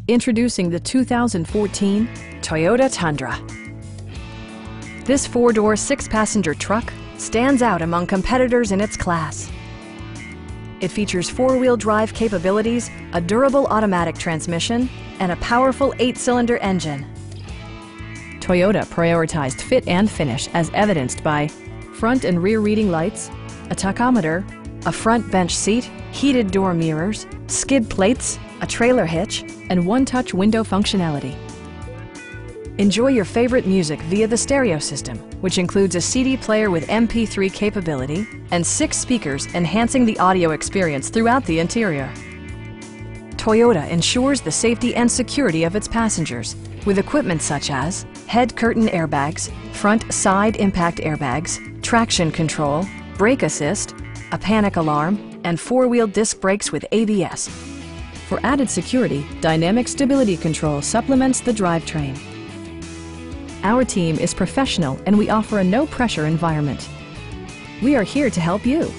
Introducing the 2014 Toyota Tundra. This four-door, six-passenger truck stands out among competitors in its class. It features four-wheel drive capabilities, a durable automatic transmission, and a powerful eight-cylinder engine. Toyota prioritized fit and finish as evidenced by front and rear reading lights, a tachometer, a front bench seat, heated door mirrors, skid plates, a trailer hitch, and one-touch window functionality. Enjoy your favorite music via the stereo system, which includes a CD player with MP3 capability and 6 speakers enhancing the audio experience throughout the interior. Toyota ensures the safety and security of its passengers with equipment such as head curtain airbags, front side impact airbags, traction control, brake assist, a panic alarm, and four-wheel disc brakes with ABS. For added security, dynamic stability control supplements the drivetrain. Our team is professional and we offer a no-pressure environment. We are here to help you.